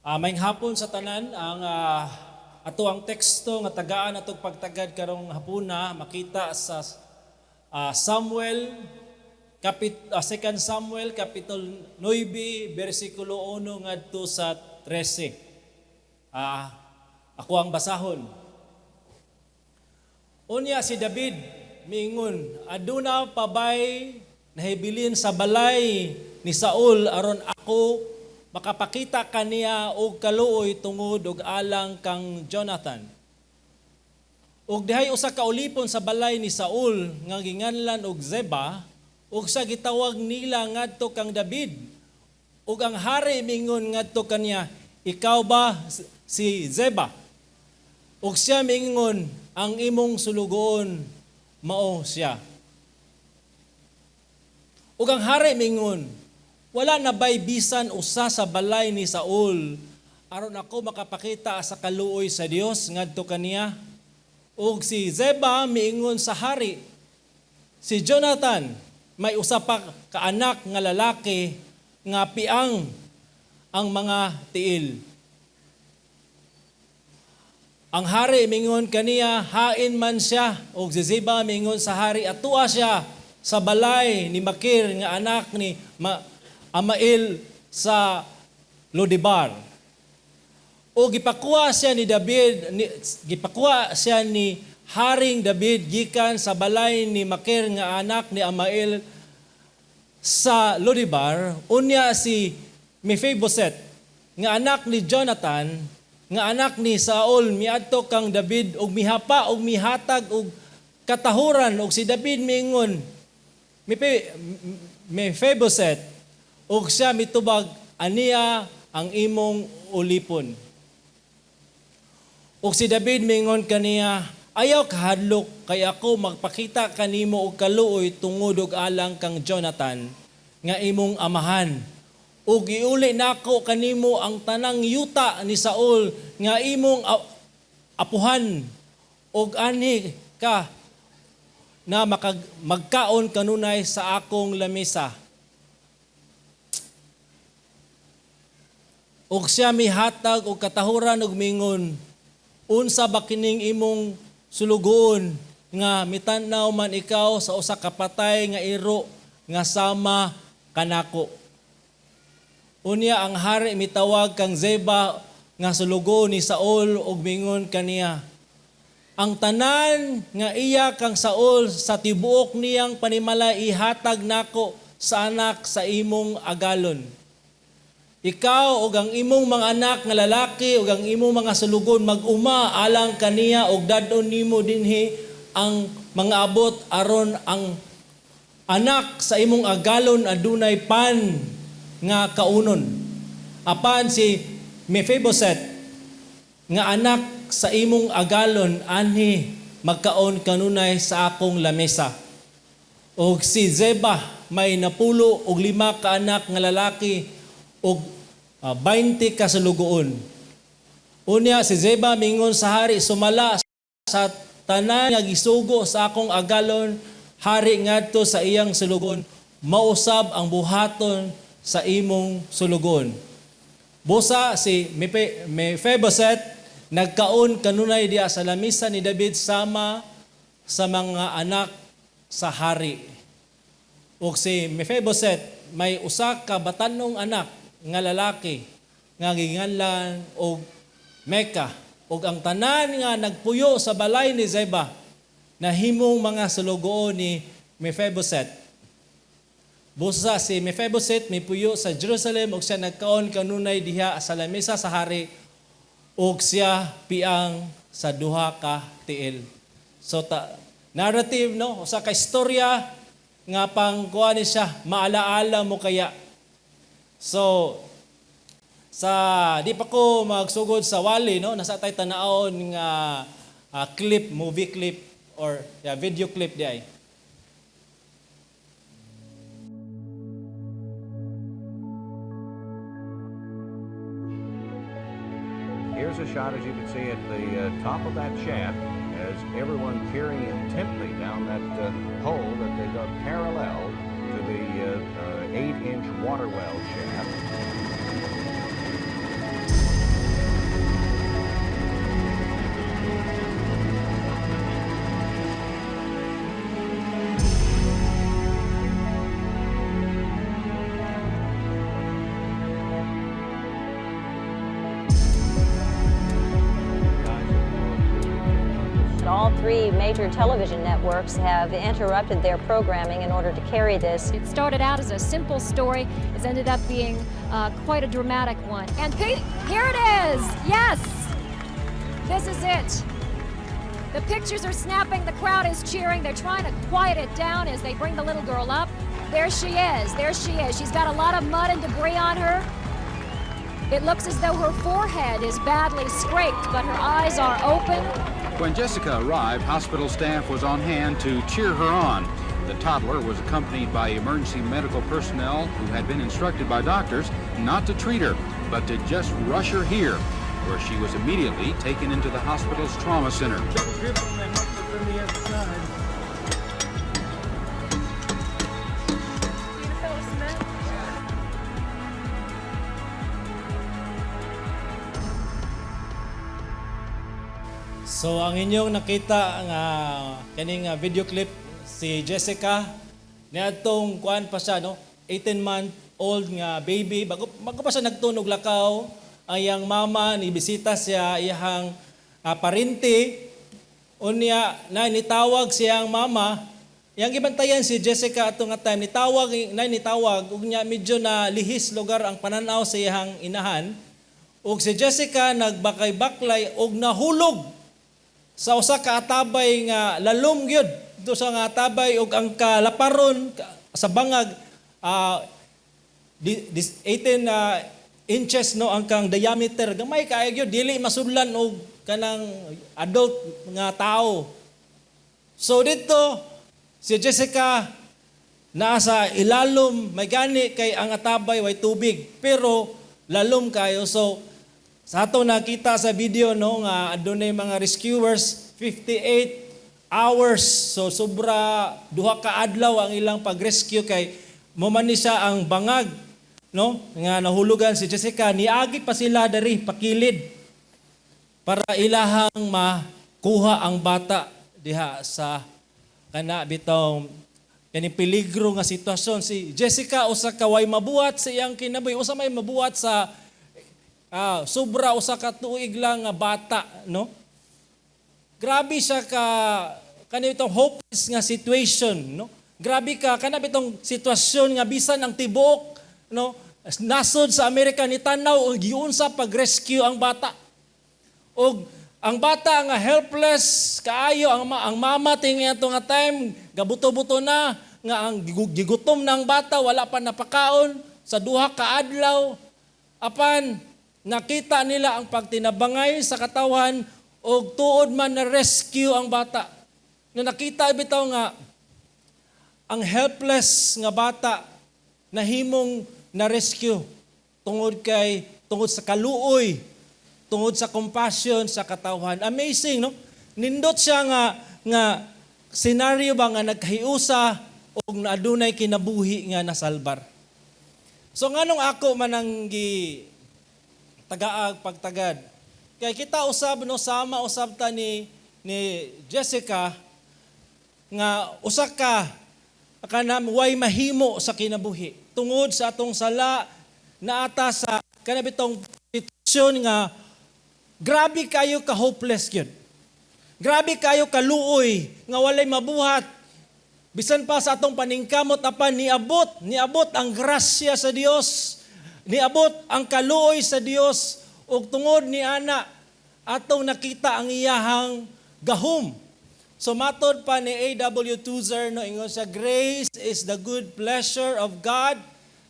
Maayong hapon sa tanan ang ato ang teksto nga tagaan atong pagtagad karong hapuna makita sa Samuel 2 Samuel kapitulo 9 bersikulo 1 ngadto sa 13. Ako ang basahon. Unya si David miingon, aduna pabay nahibilin sa balay ni Saul aron ako makapakita kaniya og kaluoy tungod og alang kang Jonathan. Og dihay usa ka ulipon sa balay ni Saul nga ginganlan og Zeba, ug sa gitawag nila ngadto kang David. Ug ang hari mingon ngadto kaniya, ikaw ba si Zeba? Ug siya mingon, ang imong sulugoon mao siya. Ug ang hari mingon, wala na ba'y bisan usa sa balay ni Saul aron ako makapakita sa kaluoy sa Dios ngadto kaniya? Ug si Zeba miingon sa hari, si Jonathan may usa pa ka anak nga lalaki nga piang ang mga tiil. Ang hari mingon kaniya, hain man siya. Ug si Zeba mingon sa hari, atua siya sa balay ni Makir nga anak ni Amail sa Lodibar. O gipakuha siya ni Haring David gikan sa balay ni Makir nga anak ni Amail sa Lodibar. Unya si Mephiboset nga anak ni Jonathan nga anak ni Saul miadto kang David og mihapa og mihatag og katahuran og si David miingon Mephiboset ug siya mitubag, aniya ang imong ulipon. Ug si David mingon kaniya, ayaw kahadlok kay ako magpakita kanimo og kaluoy tungod og alang kang Jonathan nga imong amahan. Ug iuli nako kanimo ang tanang yuta ni Saul nga imong apuhan ug ani ka na magkaon kanunay sa akong lamesa. Ug siya mihatag og katahuran og mingon, unsa ba kining imong sulugoon nga mitanaw man ikaw sa usa ka patay nga iro nga sama kanako. Unya ang hari mitawag kang Zeba nga sulugoon ni Saul og mingon kaniya, ang tanan nga iya kang Saul sa tibuok niyang panimala ihatag nako sa anak sa imong agalon. Ikaw ug ang imong mga anak nga lalaki ug ang imong mga sulugon mag-uma alang kaniya ug dadon nimo dinhi ang mga abot aron ang anak sa imong agalon adunay pan nga kaunon. Apan si Mephiboset nga anak sa imong agalon anhi magkaon kanunay sa akong lamesa. Ug si Zeba may napulo og 5 ka anak nga lalaki og 20 ka sulugoon. Unya si Zeba mingon sa hari, sumala sa tanan nga gisugo sa akong agalon, hari ngadto sa iyang sulugon, mausab ang buhaton sa imong sulugon. Busa si Mephiboset nagkaon kanunay diya sa lamisa ni David sama sa mga anak sa hari. Ug si Mephiboset may usa ka batanong anak nga lalaki nga ginganlan og Meka, ug ang tanan nga nagpuyo sa balay ni Zeba nahimong mga sulugoon ni Mephiboset. Busa si Mephiboset mipuyo sa Jerusalem ug siya nagkaon kanunay diha sa lamesa sa hari ug siya piang sa duha ka tiil. So narrative no, usa ka istorya nga pangkuan ni siya maalaala mo kaya. So, di pa ko magsugod sa wali, no? Nasa tay tanaon nga clip, movie clip, or video clip di ay. Here's a shot, as you can see, at the top of that shaft as everyone peering intently down that hole that they dug parallel to the 8-inch water well shaft. all three major television networks have interrupted their programming in order to carry this. It started out as a simple story. It's ended up being quite a dramatic one. And Pete, here it is. Yes, this is it. The pictures are snapping. The crowd is cheering. They're trying to quiet it down as they bring the little girl up. There she is. There she is. She's got a lot of mud and debris on her. It looks as though her forehead is badly scraped, but her eyes are open. When Jessica arrived, hospital staff was on hand to cheer her on. The toddler was accompanied by emergency medical personnel who had been instructed by doctors not to treat her, but to just rush her here, where she was immediately taken into the hospital's trauma center. So ang inyong nakita nga kaning video clip si Jessica niadtong kuan pa siya no 18-month-old nga baby bago pa siya nagtunog lakaw ang iyang mama ni bisita siya iyang parente unya na nitawag siyang mama yang gibantayan si Jessica atong nga time nitawag ug nya medyo na lihis lugar ang pananaw sa iyang inahan ug si Jessica nagbakay-baklay ug nahulog sa usa ka atabay nga lalom gyud do sa nga atabay ug ang kalaparon sa bangag 18 inches no ang kang diameter gamay kaayo gyud dili masudlan og kanang adult nga tao. So dito si Jessica naa sa ilalom may gani kay ang atabay way tubig pero lalom kayo. So sa ato nakita sa video no nga adunay mga rescuers 58 hours. So sobra duha ka adlaw ang ilang pag-rescue kay mo man ni siya ang bangag no nga nahulugan si Jessica niagi pa sila diri pakilid para ilahang makuha ang bata diha sa kana bitong kani peligro nga sitwasyon. Si Jessica usa ka way mabuhat sa iyang kinabuhi usa may mabuhat sa sobra usa ka tuig lang nga bata no. Grabe siya kanitong hopeless nga situation no. Grabe ka kanabitong sitwasyon nga bisan ang tibuok no nasod sa Amerika ni tanaw og giunsa pag-rescue ang bata. Og ang bata nga helpless kaayo ang mama tingin ato nga time gabuto-buto na nga ang gigutom ng bata wala pa napakaon sa duha ka adlaw apan nakita nila ang pagtinabangay sa katawan o tuod man na rescue ang bata. Na nakita bitaw nga ang helpless nga bata na himong na rescue tungod sa kaluoy, tungod sa compassion sa katawan. Amazing no? Nindot siya nga senaryo ba nga nagkahiusa o adunay kinabuhi nga nasalbar. So nganong ako manang tagaag pagtagad. Kaya kita usab no sama usab ta ni Jessica nga usa ka kanam way mahimo sa kinabuhi tungod sa atong sala na ata sa kanabitong sitwasyon nga grabe kayo ka hopeless gyud. Grabe kayo kaluoy nga walay mabuhat. Bisan pa sa atong paningkamot apan niabot ang grasya sa Dios. Niabot ang kaluoy sa Dios ug tungod ni ana atong nakita ang iyahang gahom. So matod pa ni A.W. Tozer no ingon siya grace is the good pleasure of God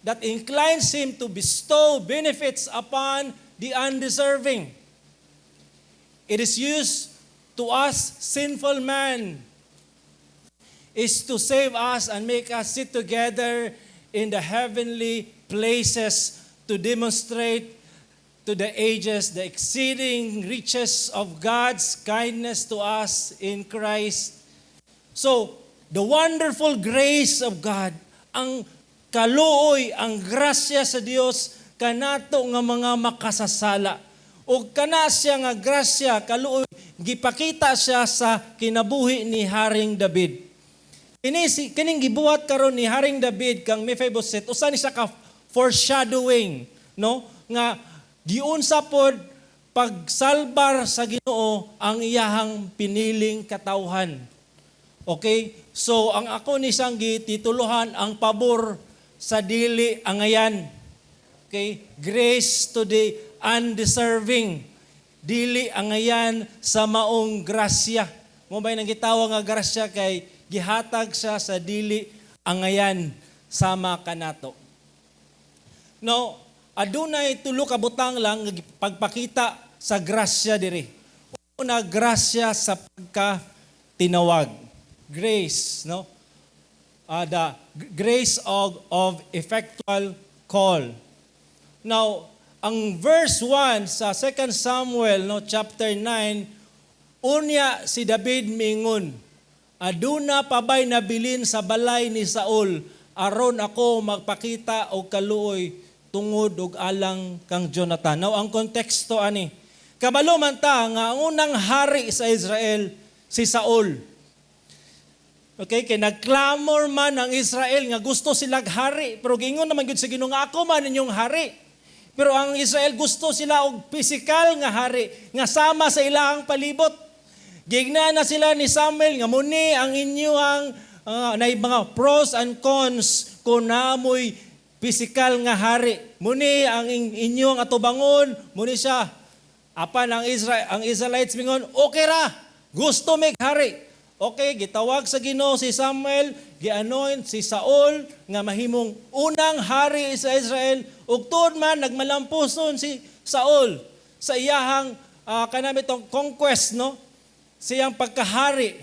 that inclines him to bestow benefits upon the undeserving. It is used to us sinful man is to save us and make us sit together in the heavenly places to demonstrate to the ages the exceeding riches of God's kindness to us in Christ. So, the wonderful grace of God, ang kaluoy, ang grasya sa Dios kanato nga mga makasasala. O kana siya nga grasya, kaluoy, gipakita siya sa kinabuhi ni Haring David. Kining gibuhat karon ni Haring David kang Mephibosheth, usa ni siya ka foreshadowing, no? Nga giunsa pod pagsalbar sa Ginoo ang iyahang piniling katawhan. Okay? So ang ako ni siyang gitituluhan ang pabor sa dili angayan. Okay? Grace to the undeserving. Dili angayan sa maong grasya. Mo ba'y nang gitawag nga grasya kay gihatag siya sa dili angayan sama kanato. No, adunay tulo ka butang lang pagpakita sa grasya diri. Una, grasya sa pagkatinawag. Grace, no? The grace of effectual call. Now, ang verse 1 sa 2 Samuel, no, chapter 9, unya si David mingon, aduna pabay nabilin sa balay ni Saul, aron ako magpakita og kaluoy tungod og alang kang Jonathan. Now, ang konteksto ani, kabalo man ta nga ang unang hari sa Israel si Saul. Okay, kay nagclamor man ang Israel nga gusto silang hari, pero gingon naman gyud sa Ginoo nga ako man inyong hari. Pero ang Israel gusto sila og pisikal nga hari nga sama sa ilang palibot. Gigna na sila ni Samuel nga muni ang inyong na mga pros and cons kung naamoy pisikal nga hari. Muni ang inyong atubangon, muni siya. Apan ang Israelites mingon, okay ra, gusto mig hari. Okay, gitawag sa Ginoo si Samuel, gi-anoint si Saul nga mahimong unang hari sa Israel. Ug tuod man nagmalampuson si Saul sa iyahang kanami tong conquest, no? Siyang pagkahari.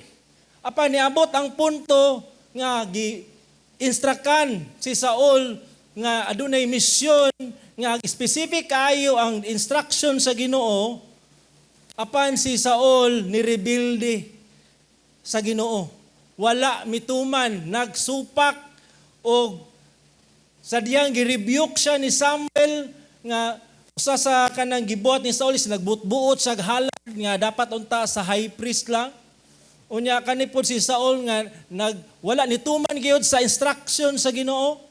Apa niabot ang punto nga gi-instrukan si Saul nga adunay misyon nga specific kayo ang instruction sa Ginoo. Apan si Saul nirebilde sa Ginoo. Wala mituman, nagsupak o sadyang girebuke siya ni Samuel nga usa sa kanang gibuhat ni Saul is nagbutbuot sa halad nga dapat unta sa high priest lang. Unya kanipod si Saul nga wala nituman gyud sa instruction sa Ginoo.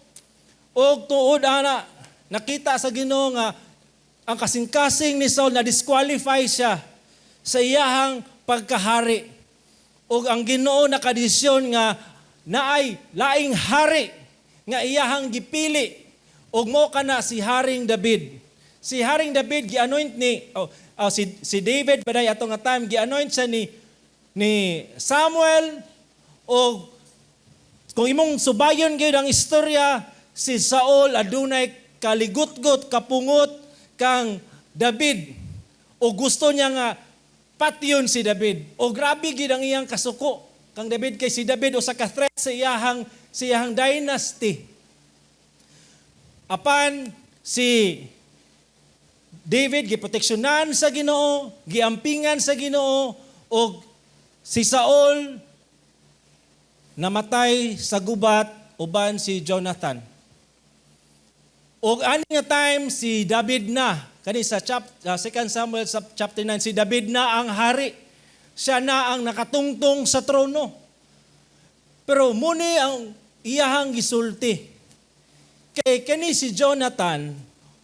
Og tuod ana nakita sa Ginoo nga ang kasing-kasing ni Saul na disqualify siya sa iyahang pagkahari. O ang Ginoo nakadesisyon nga naay laing hari nga iyahang gipili og mo kana si Haring David. Si Haring David gi-anoint ni si David baday ato nga time gi-anoint siya ni Samuel og kung imong subayon gyud ang istorya si Saul adunay kaligutgot kapungot kang David o gusto niya nga patyon si David. O grabe gid ang iyang kasuko kang David kay si David usa ka threat sa iyahang dynasty. Apan si David giproteksyonan sa Ginoo, giampingan sa Ginoo og si Saul namatay sa gubat uban si Jonathan. Og ani nga time si David na kani sa 2 Samuel chapter 9, si David na ang hari. Siya na ang nakatungtong sa trono. Pero muni ang iyahang gisulti. Kay kani si Jonathan,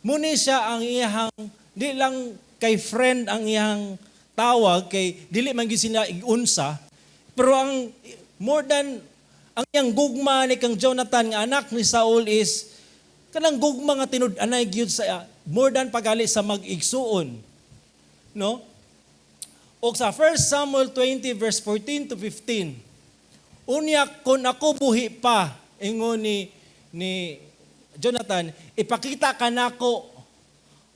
muni siya ang iyahang, di lang kay friend ang iyahang tawag, kay dili man gyud sila igunsa, pero ang more than, ang iyang gugma ni kang Jonathan nga anak ni Saul is, kanang gugma nga tinud-anay gyud sa more than pagali sa mag-igsuon. No? O sa 1 Samuel 20 verse 14 to 15. Unya kun ako buhi pa ingon ni Jonathan, ipakita kanako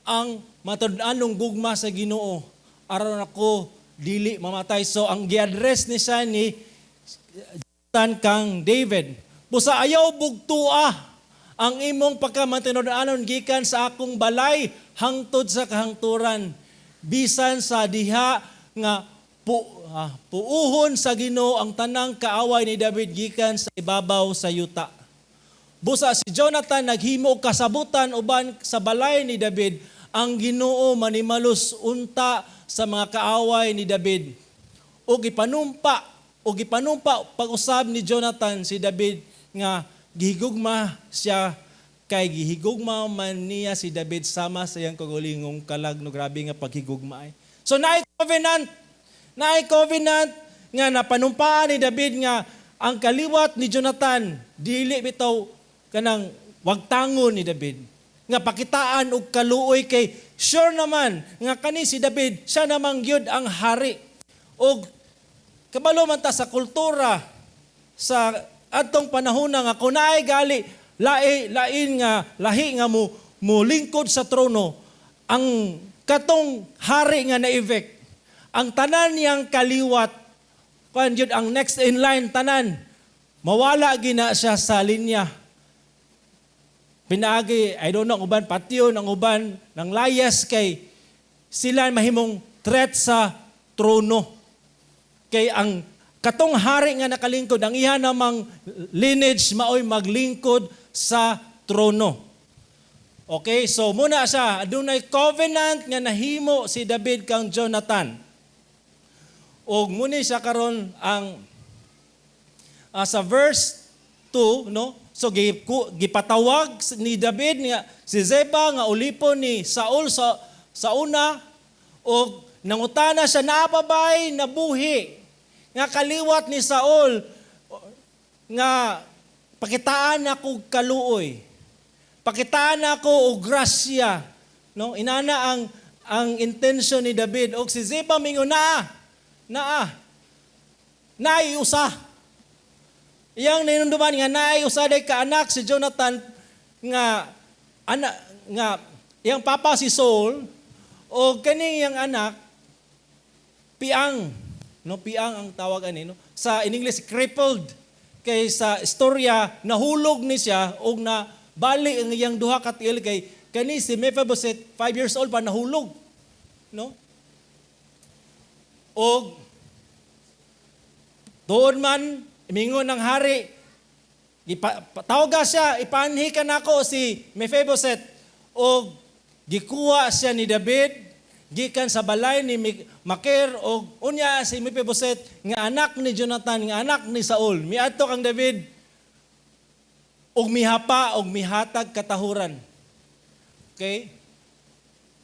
ang matud-anong gugma sa Ginoo aron ako dili mamatay. So ang gi-address ni siya ni Jonathan kang David. Busa ayaw bugtua ang imong pagkamatinud-anon gikan sa akong balay hangtod sa kahangturan bisan sa diha nga puuhon sa Ginoo ang tanang kaaway ni David gikan sa ibabaw sa yuta. Busa si Jonathan naghimo og kasabutan uban sa balay ni David, ang Ginoo manimalos unta sa mga kaaway ni David. Og ipanumpa pag-usab ni Jonathan si David nga gihigugma siya kay gihigugma man niya si David sama sa iyang kagulingong kalag no grabe nga paghigugma ay. So naay covenant nga napanumpaan ni David nga ang kaliwat ni Jonathan dili bitaw kanang wagtangon ni David nga pakitaan og kaluoy kay sure naman nga kani si David siya namang gyud ang hari. Og kabalo man ta sa kultura sa adtong panahon nga kunay gali lain nga lahi nga mo lingkod sa trono ang katong hari nga na-evict ang tanan niyang kaliwat kan jud ang next in line tanan mawala gina siya sa linya. Pinaagi, I don't know, ang uban patio, ang uban ng layas kay sila mahimong threat sa trono. Kay ang katong hari nga nakalingkod, ang iha namang lineage maoy maglingkod sa trono. Okay, so muna siya, adunay covenant nga nahimo si David kang Jonathan. Og muna siya karon ang sa verse 2, no? So gipatawag ni David nga si Zeba nga ulipon ni Saul sa una og nangutana siya napabay nabuhi nga kaliwat ni Saul nga pakitaan ako kaluoy. Pakitaan ako og grasya, no? Inana ang intention ni David og si Zeba mingon naiusa. Iyang ninunduman nga naiusaday ka anak si Jonathan nga anak nga iyang papa si Saul o kaning iyang anak piang, no, piang ang tawag ani, no, sa in English crippled, kay sa istorya nahulog ni siya og na bali ang iyang duha ka tiil kay kani si Mephibosheth 5 years old pa nahulog, no? Og doon man mingon ng hari, tawaga siya, ipanhi ka nako si Mephibosheth. O gikuha siya ni David, gikan sa balay ni Makir, o unya si Mephibosheth, nga anak ni Jonathan, nga anak ni Saul. Miadto kang David, og mihapa, og mihatag katahuran. Okay?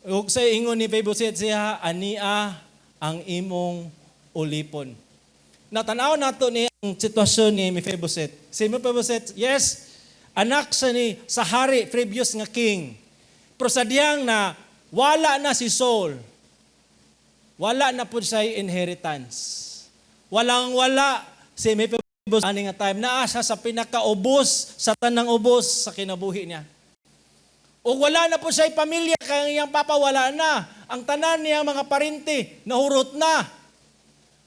Og sa ingon ni Mephibosheth siya, ania ang imong ulipon. Natanaw nato ni ang sitwasyon ni Mephibosheth. Si Mephibosheth, yes, anak sa ni sa hari, previous nga king. Pero sa diyang na wala na si Saul, wala na po siya inheritance. Walang-wala si Mephibosheth ani nga time. Naa siya sa pinakaubos, sa tanang ubos sa kinabuhi niya. O wala na po siya pamilya, kaya iyang papa wala na. Ang tanan niyang mga parinti, nahurot na.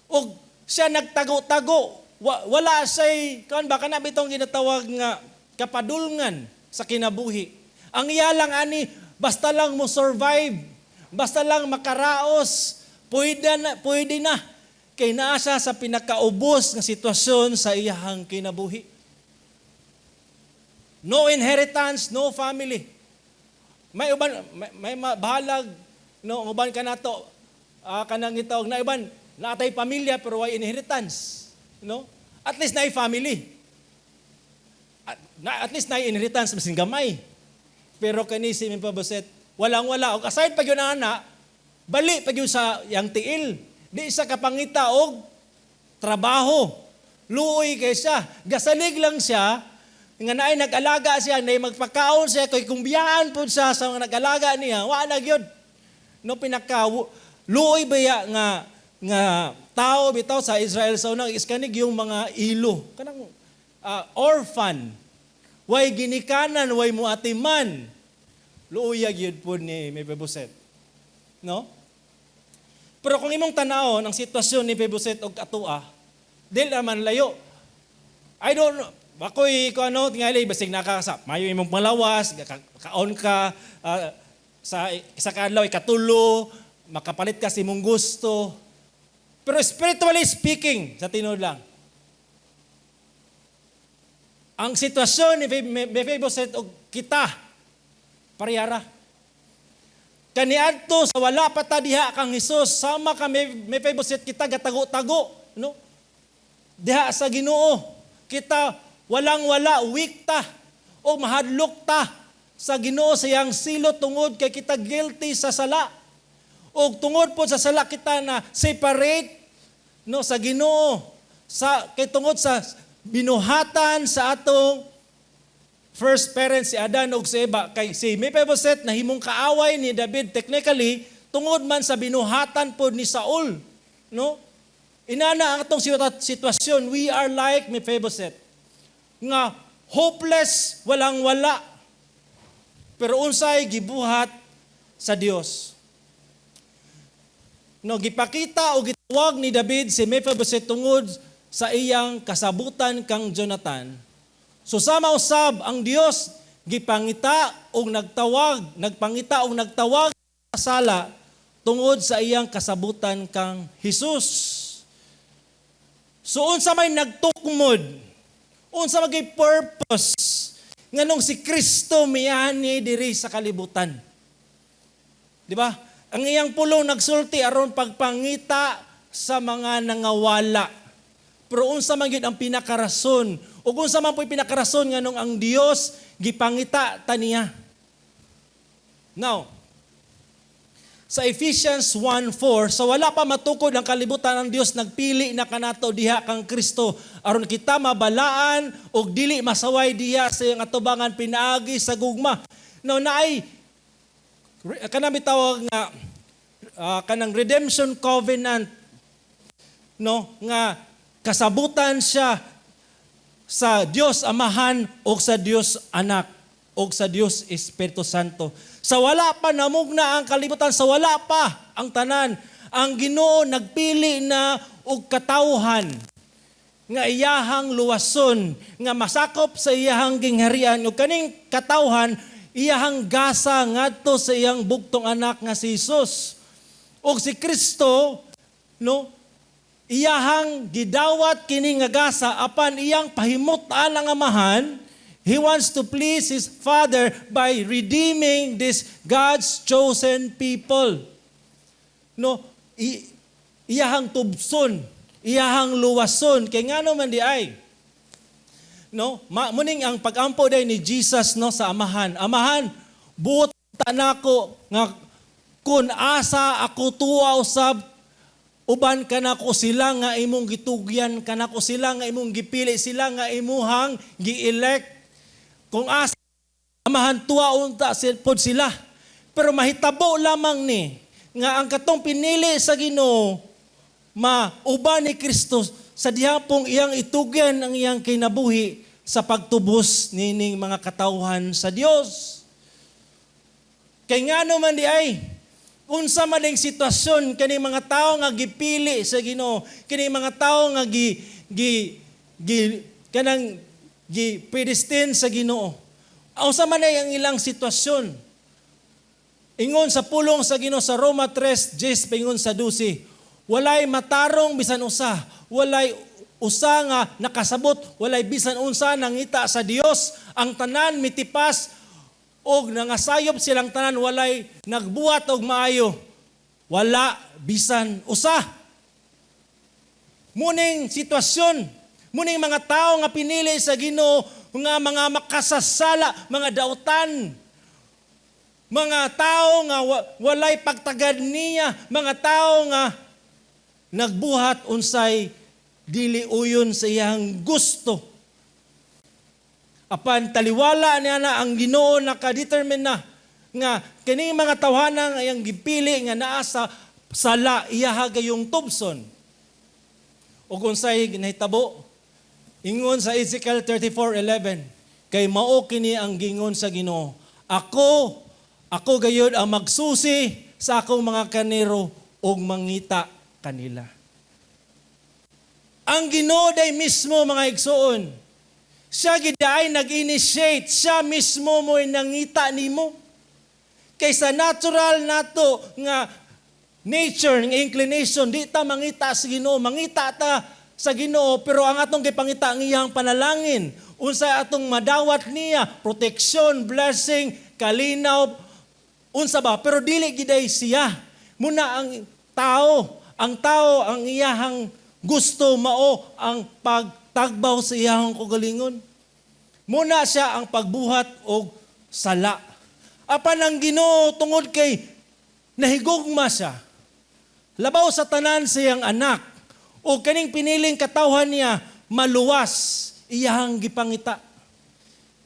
O siya nagtago-tago. Wala siya'y, baka na bitong ginatawag nga kapadulngan sa kinabuhi. Ang iya lang ani, basta lang mo survive, basta lang makaraos, pwede na. Kay naa siya sa pinakaubos ng sitwasyon sa iyahang kinabuhi. No inheritance, no family. May uban, may bahalag, no, uban ka na to, kanang itawag na iban, natay pamilya pero way inheritance, no? At least naay family. At least naay inheritance masin gamay. Pero kani si Mephibosheth walang-wala og aside pa gyud ana, bali pa gyud sa yang tiil. Di sa kapangita og trabaho. Luoy kay siya. Gasalig lang siya nga naay nag-alaga siya, naay magpakaon siya kay kung biyaan pud siya sa mga nag-alaga niya, wa na gyud. No pinaka luoy baya nga tao bitaw sa Israel sa unang iskanig yung mga ilo. Kanang orphan. Way ginikanan, way muatiman. Luuyag yun po ni Mephibosheth. No? Pero kung imong tanaw ang sitwasyon ni Mephibosheth og atua, dili naman layo. I don't know. Ako'y tingali, basig nakasap. Mayo imong malawas, kaon ka, sa kadlaw, ikatulo, makapalit ka si mong gusto. Pero spiritually speaking, sa tinod lang, ang sitwasyon ni Mephibosheth o kita, parehara. Kaniadto sa wala pa ta diha kang Hesus, sama ka Mephibosheth kita gatago-tago, no? Diha sa Ginoo, kita walang-wala, weak ta, o mahadlok ta, sa Ginoo sa iyang silot tungod kay kita guilty sa sala. O tungod po sa sala kita na separate no sa Ginoo sa kay tungod sa binuhatan sa atong first parents si Adan ug si Eva kay si Mephibosheth na himong kaaway ni David technically tungod man sa binuhatan po ni Saul, no? Inana ang atong sitwasyon, we are like Mephibosheth nga hopeless, walang wala. Pero unsay gibuhat sa Dios. No, gipakita o gitawag ni David si Mephibosheth tungod sa iyang kasabutan kang Jonathan. So sama usab ang Dios gipangita og nagpangita og nagtawag sa sala tungod sa iyang kasabutan kang Hesus. So unsa may nagtukmod, unsa may purpose nganong si Kristo miyani diri sa kalibutan. Di ba? Ang iyang pulong nagsulti aron pagpangita sa mga nangawala. Pero unsa man gyud ang pinakarason? Ug unsa man po'y pinakarason nganong ang Dios gipangita ta niya. Now, sa Ephesians 1:4, sa wala pa matukod ang kalibutan ang Dios nagpili na kanato diha kang Kristo aron kita mabalaan ug dili masaway diha sa iyang atubangan pinaagi sa gugma. Now naay kanang bitawag nga kanang redemption covenant, no, nga kasabutan siya sa Dios Amahan o sa Dios Anak o sa Dios Espiritu Santo. Sa wala pa namugna ang kalibutan, sa wala pa ang tanan, ang Ginoo nagpili na og katawhan nga iyahang luwason, nga masakop sa iyahang gingharian ug kaning katawhan iyahang gasa ngadto sa iyang bugtong anak nga si Jesus. Og si Kristo, no, iyahang gidawat kini nga gasa apan iyang pahimutan ang Amahan. He wants to please His Father by redeeming this God's chosen people. No, iyahang tubson, iyahang luwason kay ngano man di ay. No, muning ang pagampo day ni Jesus no sa Amahan. Amahan, buot nako nga kun asa ako tuwa usab uban kanako sila nga imong gitugyan, kanako sila nga imong gipili, sila nga imuhang gi-elect. Kung asa Amahan tuwa unta pod sila. Pero mahitabo lamang ni nga ang katong pinili sa Ginoo mauban ni Kristo sa dihapong iyang itugyan ang iyang kinabuhi sa pagtubos nining mga katawhan sa Dios. Kay ngano man di ay unsa man ding sitwasyon kani mga tawo nga gipili sa Ginoo, kani mga tawo nga predestined sa Ginoo. Unsa man ay ang ilang sitwasyon? Ingon sa pulong sa Ginoo sa Roma 3:10 ingon sa 12, walay matarong bisan usa, walay usa nga nakasabot, walay bisan unsa nangita sa Dios, ang tanan mitipas og nangasayop silang tanan, walay nagbuhat og maayo, wala bisan usa. Muning sitwasyon, muning mga tao nga pinili sa Ginoo nga mga makasasala, mga dautan, mga tao nga walay pagtagad niya, mga tao nga nagbuhat unsay dili uyon sa iyang gusto. Apan taliwala niya na ang Ginoo nakadetermine na nga kini mga tawhana nga iyang gipili nga naa sa sala iyaha gayong tubson. Ug unsay nahitabo? Ingon sa Ezekiel 34:11, kay mao kini ang gingon sa Ginoo, ako gayud ang magsusi sa akong mga kanero ug mangita kanila. Ang Ginoo day mismo mga igsoon, siya gid ay nag-initiate, siya mismo mo'y nangita nimo. Kaysa natural nato nga nature, nga inclination, di ta mangita sa Ginoo, mangita ta sa Ginoo, pero ang atong gipangita ang iyang panalangin, unsay atong madawat niya, protection, blessing, kalinaw, unsa ba? Pero dili giday siya. Muna ang tao ang iyahang gusto mao ang pagtagbaw sa iyahang kagalingon. Muna siya ang pagbuhat og sala. Apan ang Ginoo tungod kay nahigugma siya. Labaw sa tanan siyang anak. O kaning piniling katawhan niya maluwas iyahang gipangita.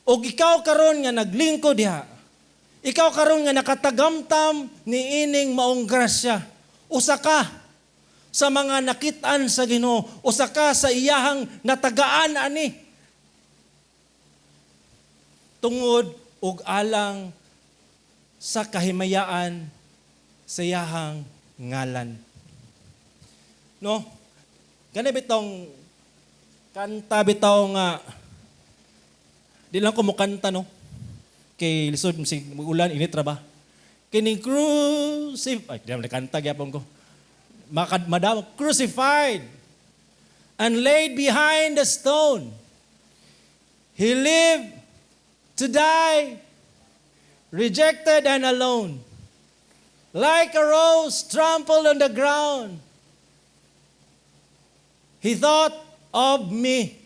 O ikaw karon nga naglingkod diha. Ikaw karon nga nakatagamtam ni ining maong grasya. Usa ka sa mga nakit-an sa Ginoo, usa ka sa iyahang natagaan ani. Tungod ug alang sa kahimayaan sa iyahang ngalan. No? Gani bitong kanta bitaw nga di lang ko mo kanta no. Kay lisod si ulan init ra ba? Kining ay di na kanta gyapon ko. Madam crucified and laid behind the stone. He lived to die, rejected and alone. Like a rose trampled on the ground, he thought of me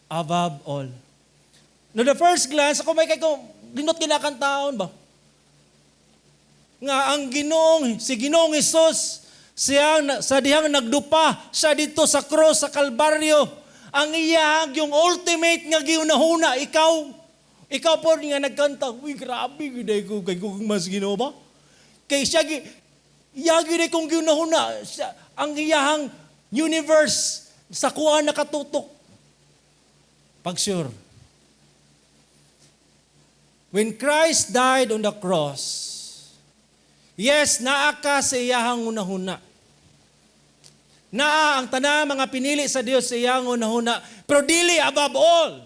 above all. No, the first glance, ako may kayo, dinot kinakantaon ba? Nga ang si Ginoong Hesus, sa dihang nagdupa, siya dito sa cross, sa Kalbaryo, ang iyang yung ultimate nga giunahuna, ikaw po nga nagkanta, uy, grabe, giday ko, kay kong mas Ginoo ba? Kay siya, giday kong giunahuna, ang iyang universe, sa kuha nakatutok. Pag sure. When Christ died on the cross, yes, naa ka sa iyahang unahuna. Naa ang tanan mga pinili sa Dios sa iyang unahuna. Pero dili above all.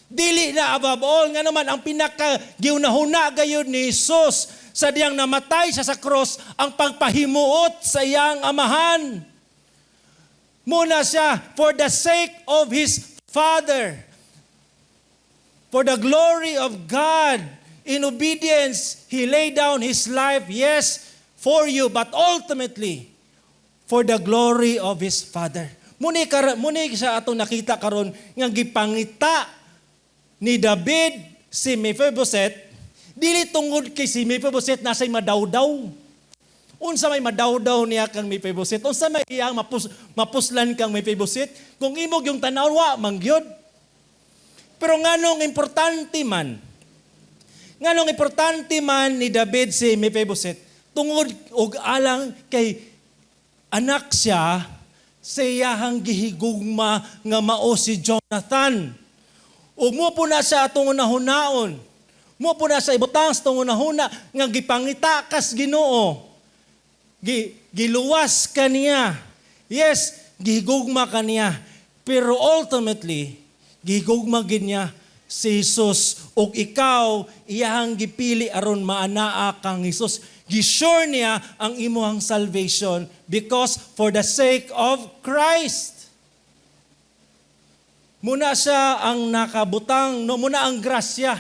Dili na above all. Nga naman ang pinaka-giunahuna gayon ni Jesus sa diyang namatay siya sa cross ang pagpahimuot sa iyang amahan. Muna siya for the sake of His Father. For the glory of God. In obedience, He laid down His life, yes, for you, but ultimately, for the glory of His Father. Muni siya atong nakita karon nga gipangita ni David si Mephibosheth, dili tungod kay si Mephibosheth nasa'y madawdaw. Unsa may madawdaw niya kang Mephibosheth? Unsa may iyang mapuslan kang Mephibosheth? Kung imog yung tanawa, mangyod. Pero nganong importante man ni David si Mephibosheth, tungod og alang kay anak siya sa iyahang gihigugma nga mao si Jonathan. Ug mo po na siya atong unahunaon. Mo po na sa ibutang sa atong unahuna nga gipangita kas Ginoo. Giluwas kaniya. Yes, gihigugma kaniya. Pero ultimately, gihigugma gid niya si Jesus ug ikaw iyahang gipili aron maanaa kang Jesus. Gisure niya ang imuhang salvation because for the sake of Christ. Muna siya ang nakabutang, muna ang grasya.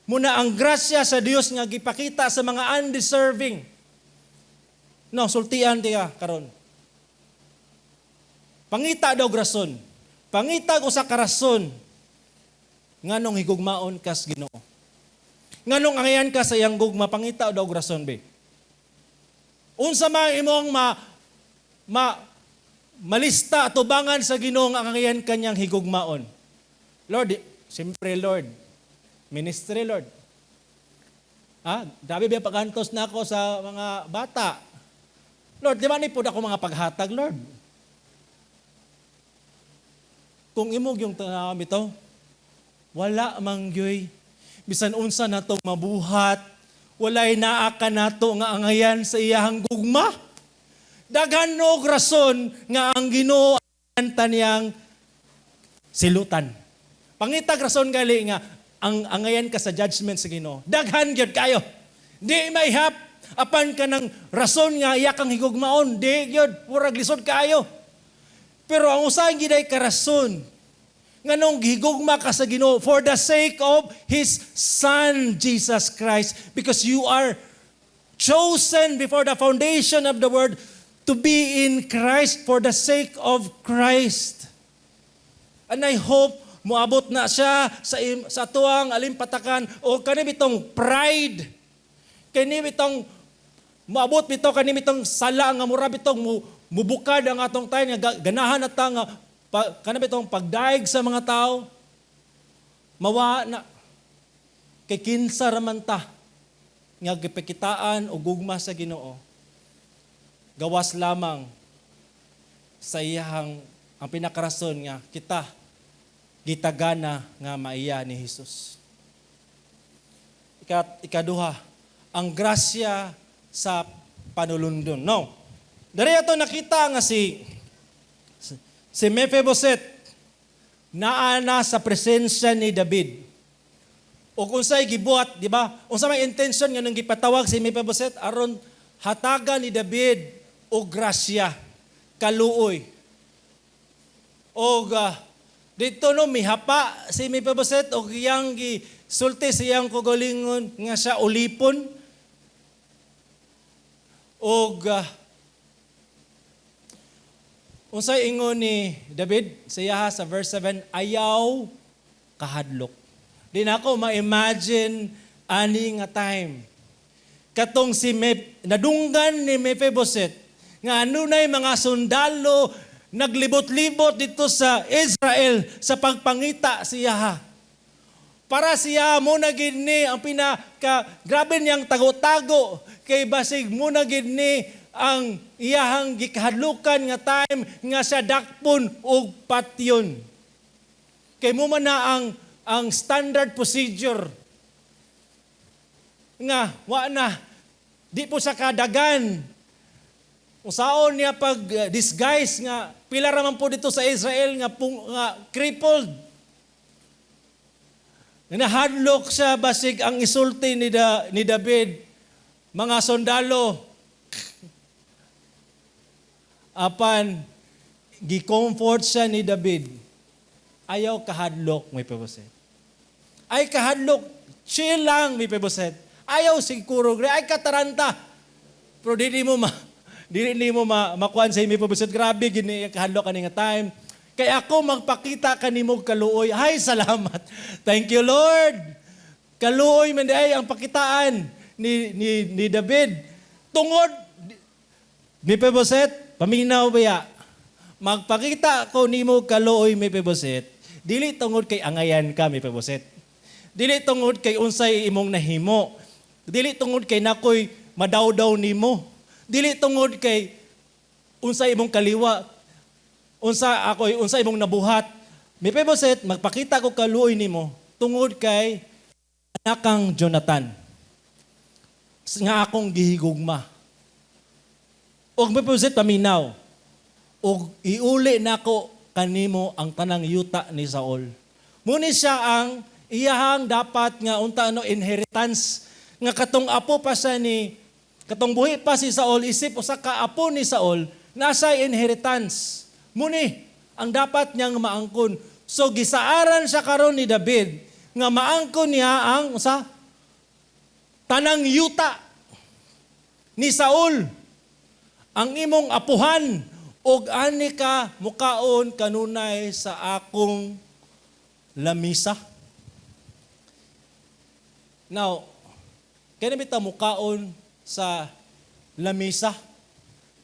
Muna ang grasya sa Dios nga gipakita sa mga undeserving. No, sultian tiya karon. Pangita daw grason. Pangita ko sa karason. Nganong higugmaon kas Ginoo. Nganong angayan ka sa iyang gugma, pangita daw grason be. Unsa man imong malista tubangan sa Ginoo nga angayan kanyang higugmaon. Lord, siyempre Lord, ministry Lord. Dabi ba pagantos na ako sa mga bata. Lord, di ba ni po ako mga paghatag, Lord? Kung imog yung tanawam ito, wala mangyoy. Bisan unsa na itong mabuhat, walay naa ka na ito nga angayan sa iyahang gugma. Daghan og rason nga ang Ginoo ang taniyang silutan. Pangitag rason gali nga ang angayan ka sa judgment sa Ginoo. Daghan gyud kayo. Di may hap apan ka ng rason nga iya kang higugmaon. Di gyud murag lisod kayo. Pero ang usahay giday ka rason nganong gihigugma ka sa Ginoo for the sake of His Son Jesus Christ, because you are chosen before the foundation of the world to be in Christ for the sake of Christ. And I hope muabot na siya sa tuang alimpatakan o kani bitong pride. Kani bitong muabot bitaw kani bitong sala nga mura bitong mubukad ang atong tayo nga ganahan at nga kani bitong pagdaig sa mga tao. Mawa na kay kinsa raman ta nga gipakitaan o gugma sa Ginoo. Gawas lamang sa iyang ang pinakarason nga kita gitagana nga maiya ni Jesus. Ikaduha, ang grasya sa panulundon. No. Dari ato nakita nga si Mephibosheth naana sa presensya ni David. O kung sa'y gibuhat, di ba? Kung sa may intention nga nang gipatawag si Mephibosheth aron hataga ni David o grasya, kaluoy. O dito no mihapa si Mephibosheth o iyang gisulti siyang kugalingon nga siya ulipon. O unsay ingon ni David sa verse 7, ayaw kahadlok. Di na ako ma-imagine ani nga time. Katong nadunggan ni Mephibosheth nga anunay mga sundalo naglibot-libot dito sa Israel sa pagpangita siya. Para siya muna gid ni ang grabe niyang tago-tago kay basig muna gid ni ang iyahang gikahadlukan nga time nga sa dakpon og patyon. Kay mo man na ang standard procedure nga wa na di po sa kadagan. Usaon niya pag disguise nga pila raman po dito sa Israel nga crippled. Nahadlok siya basig ang isulti ni David mga sundalo apan gi-comfort siya ni David. Ayaw kahadlok Mephibosheth. Ay kahadlok, chill lang Mephibosheth. Ayaw siguro, ay kataranta. Pero Dili mo makuan sa Mephibosheth. Grabe, gini kahadlok ka nga time. Kaya ako magpakita kanimo kaluoy. Ay, salamat. Thank you, Lord. Kaluoy man ay ang pakitaan ni David. Tungod, Mephibosheth, paminaw baya. Magpakita ko nimo kaluoy Mephibosheth. Dili tungod kay angayan ka Mephibosheth. Dili tungod kay unsay imong nahimo. Dili tungod kay nakoy madawdaw nimo. Dili tungod kay unsa imong kaliwa, unsa imong nabuhat. Mephibosheth, magpakita ko kaluoy nimo tungod kay anakang Jonathan nga akong gihigugma. Og Mephibosheth paminaw. Og iuli nako kanimo ang tanang yuta ni Saul. Muni siya ang iyahang dapat nga unta inheritance nga katong apo pa siya katong buhi pa si Saul, isip usa ka apo ni Saul, nasa inheritance. Muni, ang dapat niyang maangkon. So, gisaaran siya karon ni David, nga maangkon niya ang tanang yuta ni Saul. Ang imong apuhan, og ani ka mukaon kanunay sa akong lamisa. Now, kaya bitaw mukaon sa lamisa.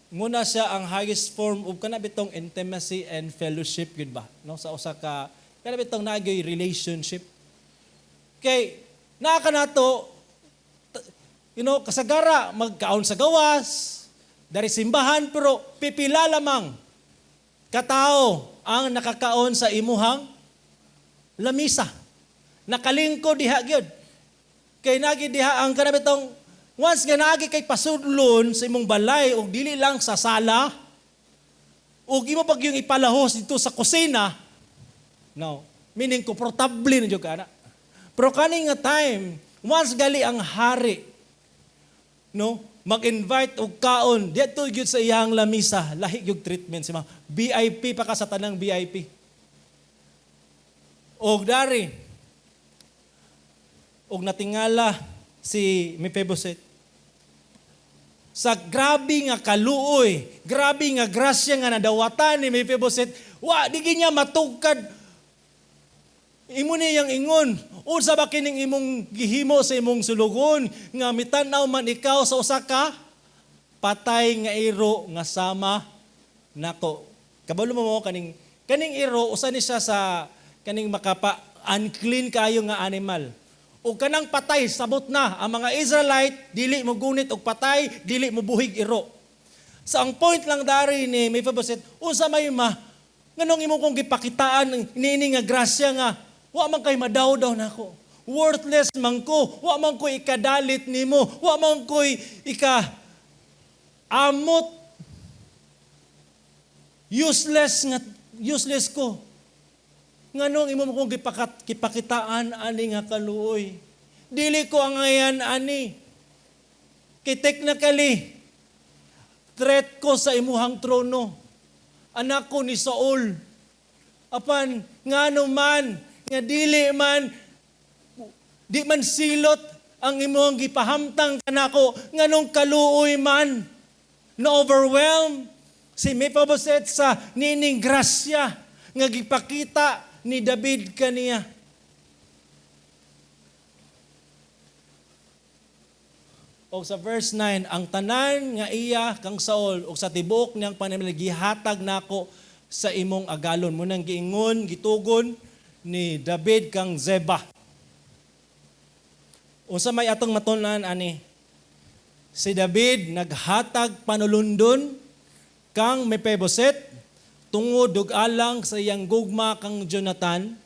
Nguna siya ang highest form of kanabitong intimacy and fellowship, gud ba? No, sa usa ka kanabitong nagay relationship. Kay naa kanato kasagara magkaon sa gawas, dari simbahan pero pipila lamang katao ang nakakaon sa imuhang lamisa. Nakalingkod diha gyud. Kay nagi diha ang kanabitong once nga naagi kay pasudlon sa imong balay o dili lang sa sala, o imo pag yung ipalahos dito sa kusina, no, meaning komportable na ka na. Pero kani nga time, once gali ang hari, no, mag-invite og kaon, dito gyud sa iyang lamisa, lahi gyud treatment sa mga VIP pa ka sa tanang VIP. Og dari, og natingala si Mephibosheth. Sa grabe nga kaluoy, grabe nga grasya nga nadawatan ni Mephibosheth, di niya matugkad imo niyang ingon, unsa ba kining imong gihimo sa imong sulugon nga mitanaw man ikaw sa usa ka patay nga iro nga sama nako. Kabalo mo kaning iro usa ni siya sa kaning makapa unclean kayo nga animal. O kanang patay sabot na ang mga Israelite dili mo gunit og patay, dili mo buhig iro. Sa ang point lang dari ni Mephibosheth, unsa may nganong imo kong gipakitaan niini nga grasya nga wa man kay madaw-daw nako. Worthless man ko, wa man ko ikadalit nimo, wa man ko amot. Useless ko. Nganong imo kong gipakitaan ani nga kaluoy. Dili ko ang ngayan ani. Kay technically threat ko sa imuhang trono. Anak ko ni Saul. Apan ngano man nga di man silot ang imong gipahamtang kanako nganong kaluoy man na overwhelm si Mephibosheth sa nining grasya nga gipakita ni David kaniya. O sa verse 9, ang tanan nga iya kang Saul o sa tibuok niyang panamili gihatag nako sa imong agalon. Munang giingon, gitugon ni David kang Zeba. Unsa may atong matunan ani? Si David naghatag panulundon kang Mephibosheth tungod og alang sa iyang gugma kang Jonathan.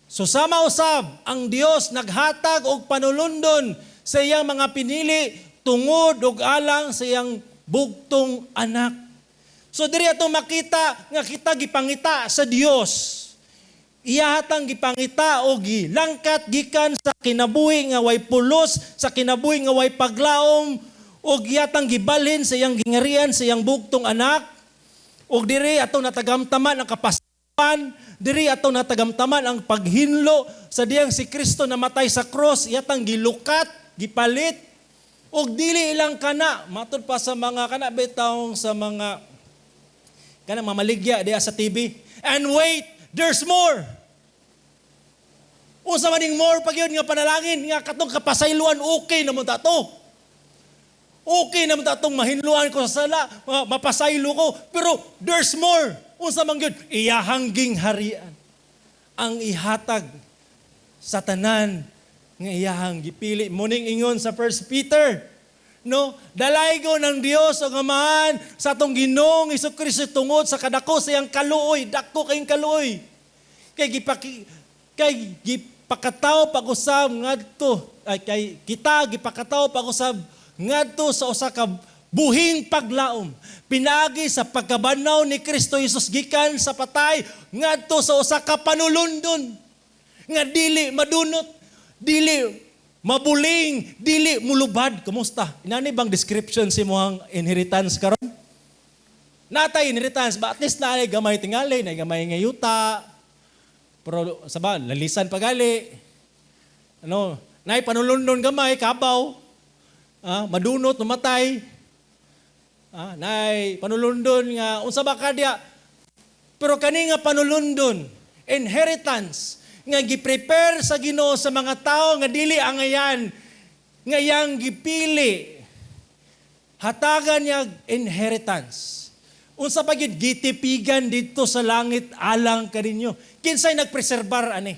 So sama usab ang Dios naghatag og panulundon sa iyang mga pinili tungod og alang sa iyang bugtong anak. So diri ato makita nga kita gipangita sa Dios. Iyahatang gipangita o gilangkat gikan sa kinabuhi nga way pulos, sa kinabuhi nga way paglaom, o giyatang gibalhin sa iyang gingarian sa iyang bugtong anak. O diri atong natagamtaman ang kapasapan, diri atong natagamtaman ang paghinlo sa diyang si Kristo namatay sa cross, iyatang gilukat, gipalit, o dili ilang kana, matod pa sa mga kana betawng sa mga kanang mamaligya diya sa TV. And wait, there's more. Unsa man ning more pag yun nga panalangin nga katong kapasayloan okay na mo tato. Okay na mo tatong mahinluan ko sa sala, mapasaylo ko, pero there's more. Unsa man gyud iyahangging harian ang ihatag sa tanan nga iyahang gipili. Muning ingon sa 1 Peter, no, dalaygo ng Dios o Amahan sa atong Ginoong Hesukristo tungod sa kadako sa iyang kaluoy, dako kayong kaluoy. Kay gipakataw pag-usab ngadto kay kita gipakataw pag-usab ngadto sa usa ka buhing paglaom. Pinagi sa pagkabanaw ni Kristo Jesus gikan sa patay ngadto sa usa ka panulundon nga dili madunot, dili mabuling, dili mulubad. Kumusta? Inani bang description si mohang inheritance karon? Natay inheritance ba at least na gamay tingali, na gamay nga yuta. Pero saba lalisan pagali. Ano, nay panulundon gamay kabaw. Madunot namatay. Nay panulundon nga unsa ba kadya? Pero kani nga panulundon, inheritance nga gi-prepare sa Ginoo sa mga tao nga dili angayan nga yang gipili. Hatagan niya inheritance. Unsa pa gid gitipigan dito sa langit alang kaninyo. Kinsay nagpreserbar ani?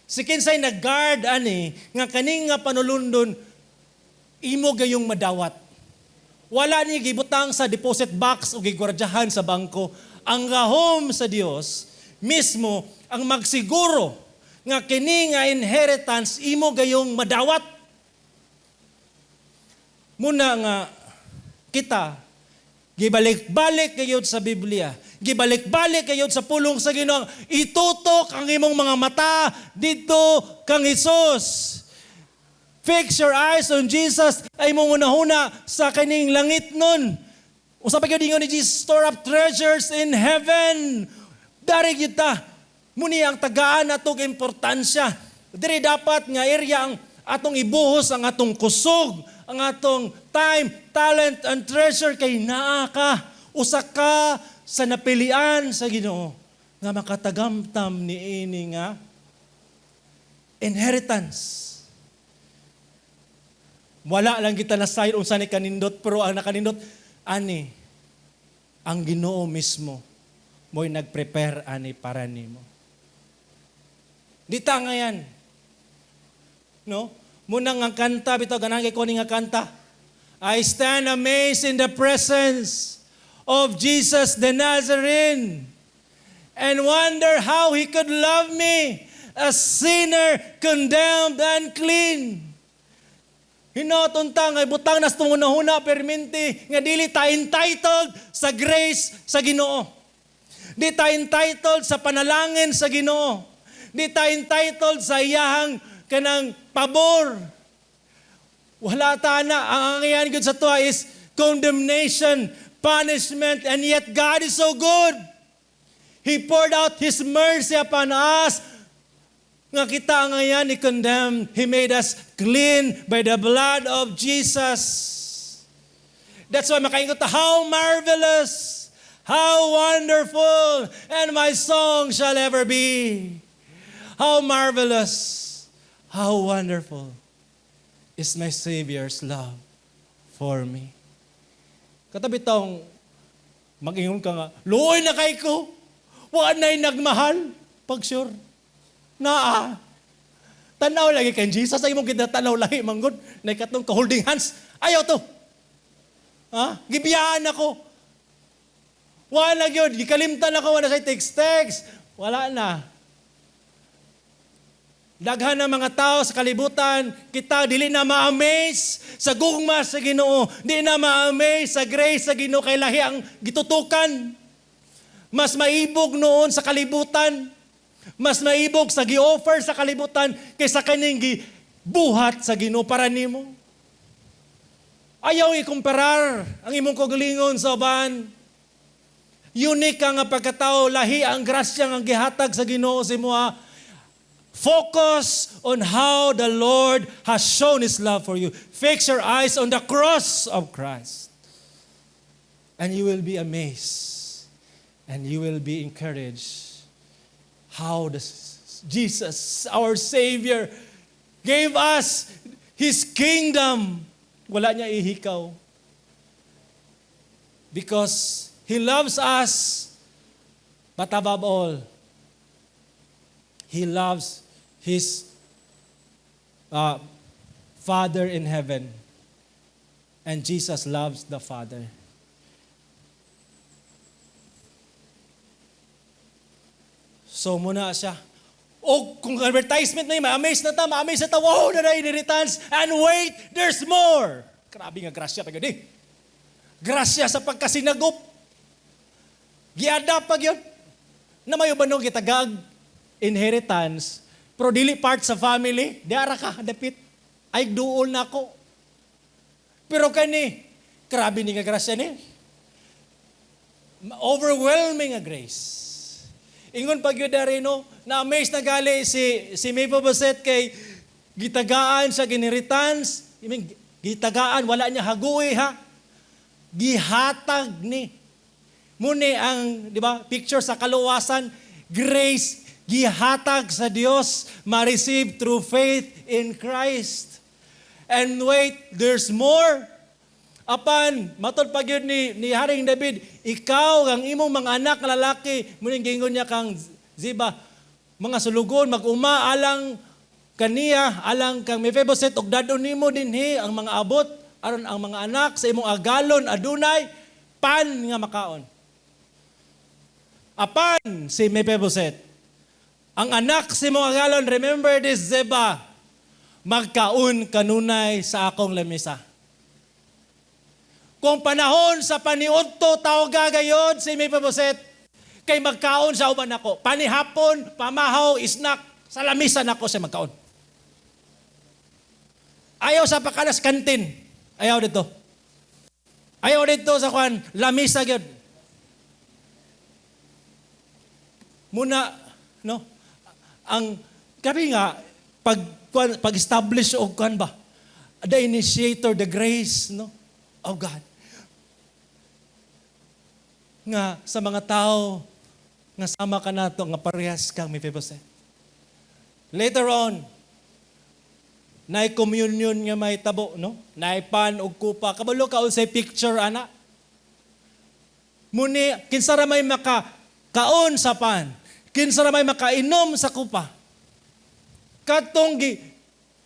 Si kinsay nagguard ani nga kaning nga panulundon imo gayong madawat. Wala ni gibutang sa deposit box o gigwardyahan sa bangko. Ang gahom sa Dios mismo ang magsiguro nga kini nga inheritance imo gayong madawat. Muna nga kita gibalik-balik kayod sa Biblia. Gibalik-balik kayod sa pulong sa Ginoo. Itutok ang imong mga mata dito kang Hesus. Fix your eyes on Jesus ay mong unahuna sa kaning langit nun. Usa pa gyud ingon ni Jesus, store up treasures in heaven. Dari kita muni ang tagaan atong importansya. Diri dapat nga area ang atong ibuhos ang atong kusog, ang atong time, talent, and treasure kay naa ka. Usa ka sa napilian sa Ginoo nga makatagamtam niini nga inheritance. Wala lang kita na sign unsa ni kanindot, pero ang nakanindot ani ang Ginoo mismo mo'y nag-prepare ani para nimo. Di ta ngayon. No? Muna nga kanta bitaw ganang kay kuning nga kanta. I stand amazed in the presence of Jesus the Nazarene and wonder how he could love me, a sinner condemned and clean. Hinotunta nga butang nas tungunahuna perminti nga dili ta entitled sa grace sa Ginoo. Di ta entitled sa panalangin sa Ginoo. Di ta entitled sa iyahang kanang pabor. Wala ta na. Ang angyan gud sa tuwa is condemnation, punishment, and yet God is so good. He poured out His mercy upon us. Nga kita ngayon i-condemn. He made us clean by the blood of Jesus. That's why makaingot, how marvelous, how wonderful, and my song shall ever be. How marvelous, how wonderful is my Savior's love for me. Katabi taong mag-ingon ka nga, luoy na kay ko, wala na'y nagmahal, pag sure. Naa. Tanaw lagi kay Jesus. Ay mong kita tanaw lagi, manggod. Na ikatong ka-holding hands. Ayaw to. Ha? Gibiyaan ako. Wala yun. Gikalimtan ako. Wala sa text. Wala na. Daghan ng mga tao sa kalibutan, kita dili na ma-amaze sa gugma sa Ginoo. Di na ma-amaze sa grace sa Ginoo kay lahi ang gitutukan. Mas maibog noon sa kalibutan. Mas maibog sa gi-offer sa kalibutan kaysa kaning gibuhat sa Ginoo para nimo. Ayaw ikumparar ang imong kaugalingon sa uban. Unique ka nga pagkatao, lahi ang grasya nga gihatag sa Ginoo sa imoha. Focus on how the Lord has shown His love for you. Fix your eyes on the cross of Christ. And you will be amazed. And you will be encouraged. How Jesus, our Savior, gave us His kingdom. Wala niya ihikaw. Because He loves us, but above all, He loves His Father in heaven. And Jesus loves the Father. So muna siya. O kung advertisement na yun, ma-amaze na ta, wow, na inheritance. And wait, there's more. Grabe nga grasya pag yun. Grasya sa pagkasinagop. Giada pag yun. Na mayo ba nung kitagag inheritance, pero dili part sa family, diara ka, dapit. Ay, duol na ako. Pero kani, grabe ni nga grasya ni. Overwhelming nga grace. Ingon pag yun darino, na-amaze na gali si Mephibosheth kay gitagaan sa inheritance. I mean, gitagaan, wala niya haguy ha. Gihatag ni. Muni ang, di ba, picture sa kaluwasan, grace, gihatag sa Dios, ma-receive through faith in Christ. And wait, there's more. Apan, matod pag yun ni Haring David, ikaw, ang imong mga anak na lalaki, muning gingon niya kang Ziba, mga sulugon, mag-uma, alang kaniya, alang kang Mephibosheth, og dadon nimo dinhi ang mga abot, aron ang mga anak sa imong agalon, adunay, pan nga makaon. Apan, si Mephibosheth, ang anak sa imong agalon, remember this, Ziba, magkaon kanunay sa akong lamisa. Kung panahon sa paniudto tao gagayod si Mephibosheth, kay magkaon sa uban ako. Panihapon, pamahaw, isnak, sa lamisan ako siya magkaon. Ayaw sa pakalas kantin. Ayaw dito. Ayaw dito sa kwan, lamisa gyud. Muna, no? Ang, kabi nga, pag-establish o kwan ba, the initiator, the grace, no? Of God. Nga sa mga tao nga sama ka nato nga parehas kang Mephibosheth. Later on, Naay communion nga may tabo, no? Naay pan ug kupa. Kabalo ka unsay picture ana? Muni kinsa ra may makakaon sa pan, kinsa ra may makainom sa kupa. Katong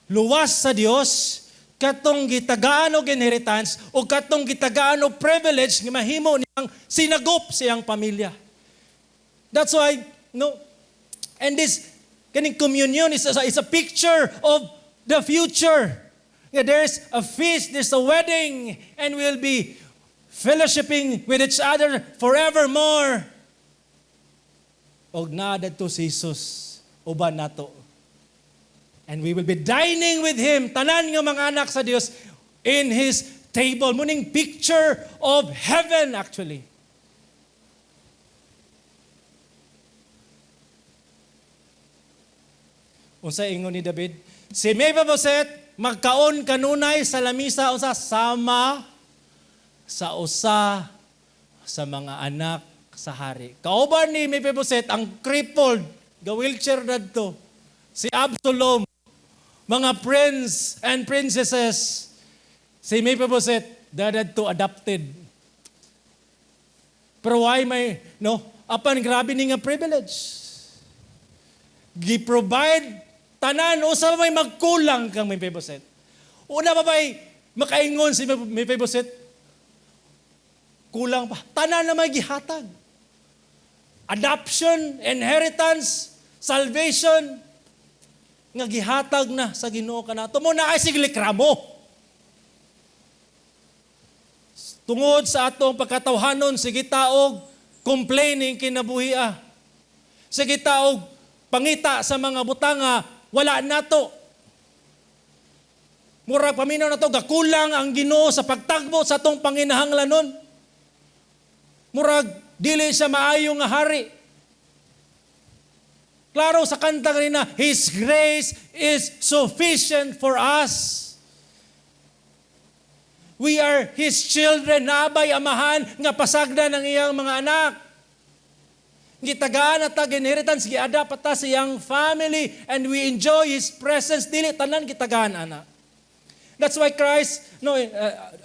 luwas sa Dios, katong gitagaan og inheritance o katong gitagaan og privilege nga mahimo niyang sinagop siyang pamilya. That's why and this kaning communion is a picture of the future. Yeah, there's a feast, there's a wedding, and we'll be fellowshipping with each other forevermore. Og naa dadto si Jesus uban nato. And we will be dining with Him, tanan nga mga anak sa Dios, in His table. Muning picture of heaven actually. Unsa ingon ni David? Si Mephibosheth magkaon kanunay sa lamisa unsa sama sa usa sa mga anak sa hari. Kauban ni Mephibosheth ang crippled, ga-wheelchair dadto. Si Absalom, mga prince and princesses. Si Mephibosheth dadto adopted. Pero why may apan grabe ni nga privilege. Gi-provide tanan usa may magkulang kang Mephibosheth. Una pa ba'y makaingon si Mephibosheth? Kulang pa. Tanan na may gihatag. Adoption, inheritance, salvation, nga gihatag na sa Ginoo kanato. Mo na ay siglikramo. Tungod sa atong pagkatawhanon, sige taog complaining kinabuhia. Sige taog pangita sa mga butanga, wala nato. Murag paminaw na to, gakulang ang Ginoo sa pagtagbo sa atong panginahanglanon. Murag, dili siya maayo nga hari. Klaro sa kanta kanina, His grace is sufficient for us. We are His children, naabay amahan, nga pasagda ng iyang mga anak. Gitagaan at inheritance, giada pa ta sa iyang family, and we enjoy His presence. Dili, tanan gitagaan, anak. That's why Christ,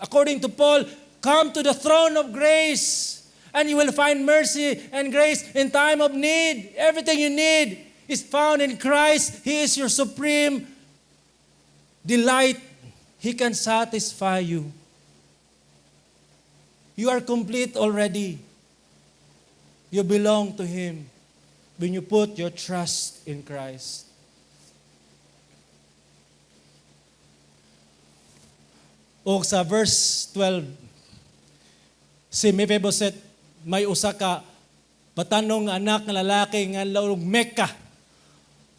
according to Paul, come to the throne of grace, and you will find mercy and grace in time of need. Everything you need is found in Christ. He is your supreme delight. He can satisfy you. You are complete already. You belong to Him when you put your trust in Christ. O sa verse 12, si Mephibosheth may usa ka batanong anak nga lalaki nga laog Mecca.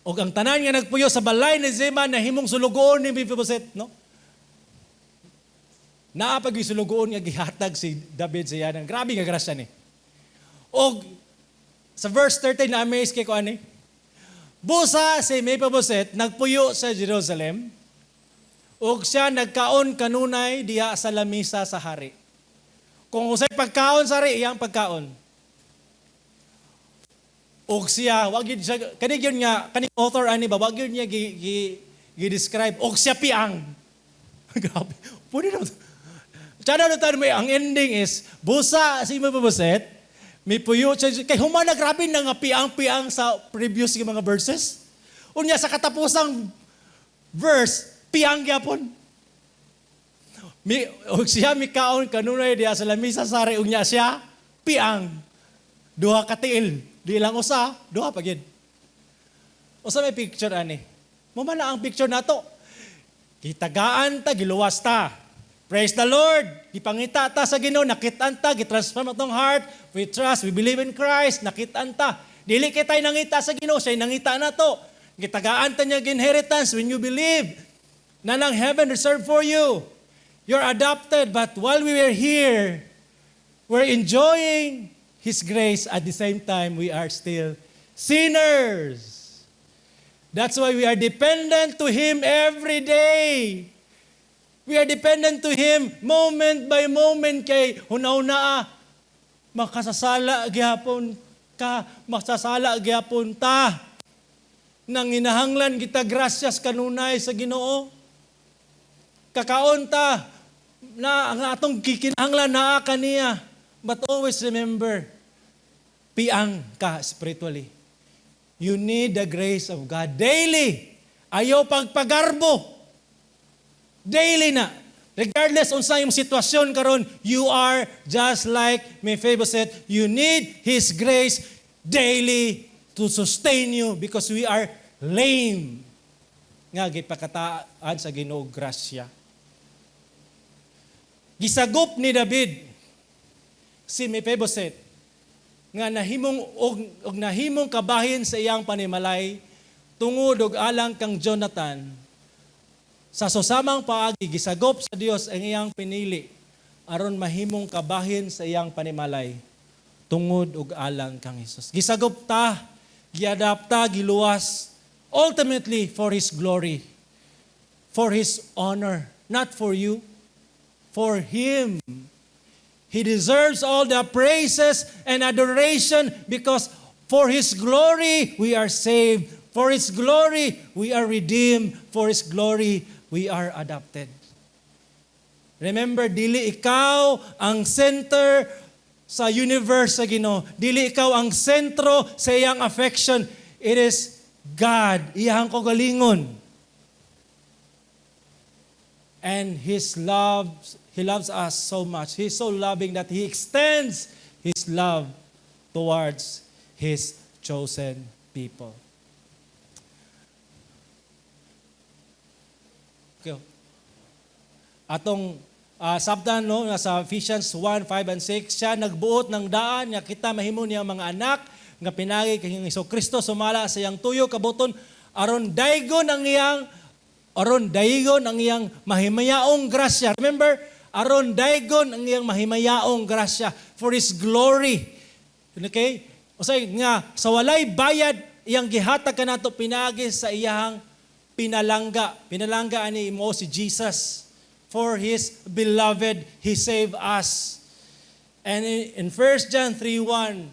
O ang tanan nga nagpuyo sa balay ni Ziba na himong sulugoon ni Mephibosheth, no? Naapag yung sulugoon nga gihatag si David sa yanang. Grabe nga grasya ni. O sa verse 13 na amaze kay ko ani. Busa si Mephibosheth nagpuyo sa Jerusalem. Og siya nagkaon kanunay diha sa lamisa sa hari. Kung usay pagkaon sa hari, iyang pagkaon. Og siya, wag yun siya, kaning author ani ba, wag yun niya gi-describe. Og siya piang. Grabe. Pwede na. Tsada na tayo, ang ending is, busa si Mephibosheth, may puyo siya, kay humana grabe na nga piang-piang sa previous mga verses. Unya sa katapusang verse, piang gyapon. Og siya mikaon kanunay diha sa lamisa sa hari, unya siya piang. Duha ka tiil, di lang usa, duha pa gid. Usa may picture ani. Mo man ang picture nato. Gitagaan ta, giluwas ta. Praise the Lord. Gipangita ta sa Ginoo, nakitaan ta, gitransform atong heart. We trust, we believe in Christ, nakitaan ta. Dili kitay nangita sa Ginoo, siya nangita na to. Gitagaan ta niya inheritance when you believe. Nanang heaven reserved for you. You're adopted, but while we were here, we're enjoying His grace. At the same time, we are still sinners. That's why we are dependent to Him every day. We are dependent to Him moment by moment kay hunaw-na makasasala gyapon ka, makasasala gyapon ta. Nang inahanglan kita grasyas kanunay sa Ginoo. kakaunta na ang atong gikinahanglan naa kaniya. But always remember, piang ka spiritually. You need the grace of God daily. Ayaw pagpagarbo. Daily na. Regardless unsa yung sitwasyon karon, you are just like Mephibosheth. You need His grace daily to sustain you because we are lame. Nga gipakataan sa Ginoo grasya. Gisagop ni David si Mephibosheth nga nahimong og nahimong kabahin sa iyang panimalay tungod og alang kang Jonathan. Sa susamang paagi, gisagop sa Dios ang iyang pinili aron mahimong kabahin sa iyang panimalay tungod og alang kang Hesus. Gisagop ta, giadapta, giluwas, ultimately for His glory, for His honor, not for you, for Him. He deserves all the praises and adoration because for His glory we are saved, for His glory we are redeemed, for His glory we are adopted. Remember, dili ikaw ang center sa universe sa Ginoo. Dili ikaw ang sentro sa iyang affection. It is God, iyang kagalingon. And He loves us so much. He's so loving that He extends His love towards His chosen people. Okay. Atong sabdan no nasa Ephesians 1:5 and 6, siya nagbuot ng daan nga kita mahimo niya mga anak nga pinagi kay Kristo sumala sa iyang tuyo kabuton aron daygon ang iyang mahimayaong grasya. Remember, aron daygon ang iyang mahimayaong grasya for His glory. Okay? Usay nga sa walay bayad iyang gihatag kanato pinagi sa iyang pinalangga. Pinalangga ani mo si Jesus. For His beloved, He saved us. And in 1 John 3:1,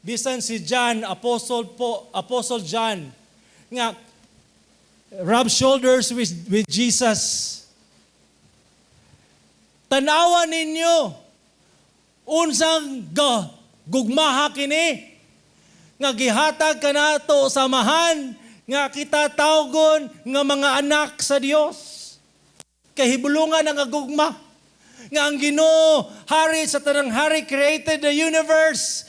bisan si John, Apostle John, nga rub shoulders with Jesus. Tanawan ninyo unsang gugmaha kini nga gihatag kanato samahan nga kita tawgon nga mga anak sa Dios. Kahibulungan ang agugma nga ang Ginoo, hari sa tanang hari, created the universe,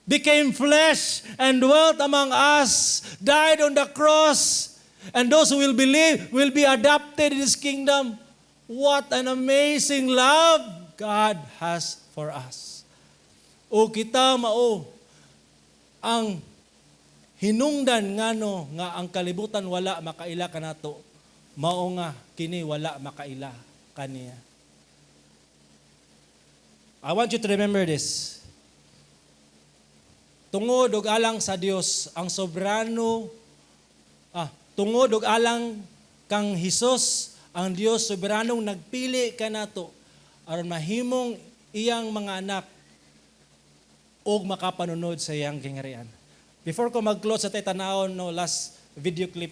became flesh and dwelt among us, died on the cross, and those who will believe will be adopted in His kingdom. What an amazing love God has for us. O kita mao ang hinungdan ngano nga ang kalibutan wala makaila kanato, mao nga kini wala makaila kaniya. I want you to remember this. Tungod og alang sa Dios ang soberano, tungod og alang kang Hesus, ang Dios soberanong nagpili kanato aron mahimong iyang mga anak og makapanunod sa iyang kingharian. Before ko mag-close sa tatanawon no last video clip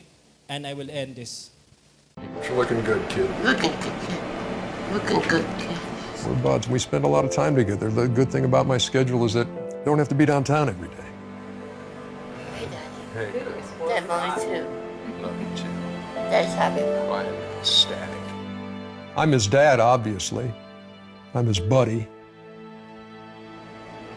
and I will end this. You're looking good, kid. Looking good, kid. Looking good, kid. We're buds. We spend a lot of time together. The good thing about my schedule is that I don't have to be downtown every day. Hey, Daddy. Hey, Dad, Mommy, too. love you too. Daddy's happy. I am ecstatic. I'm his dad, obviously. I'm his buddy.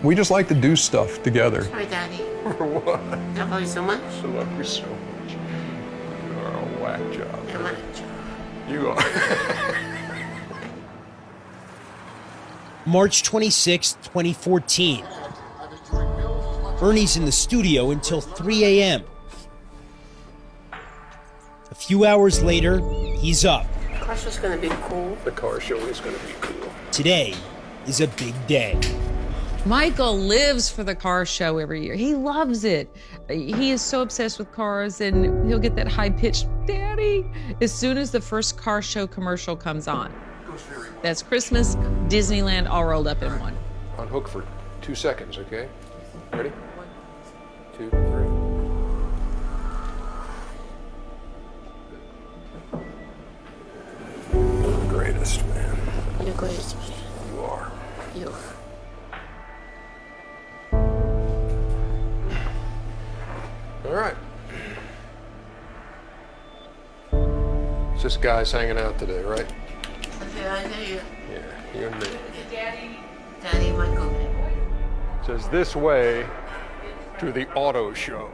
We just like to do stuff together. Sorry, Daddy. For what? I love you so much. I love you so much. You are a whack job. Am I? You are. March 26, 2014. Ernie's in the studio until 3 a.m. A few hours later, he's up. Car show's gonna be cool. The car show is going to be cool. Today is a big day. Michael lives for the car show every year. He loves it. He is so obsessed with cars, and he'll get that high-pitched "Daddy" as soon as the first car show commercial comes on. That's Christmas, Disneyland, all rolled up in one. On hook for 2 seconds, okay? Ready? 1, 2, 3. All right. It's just guys hanging out today, right? Okay, I tell you. Yeah, you and me. Daddy, Michael. It says this way to the auto show.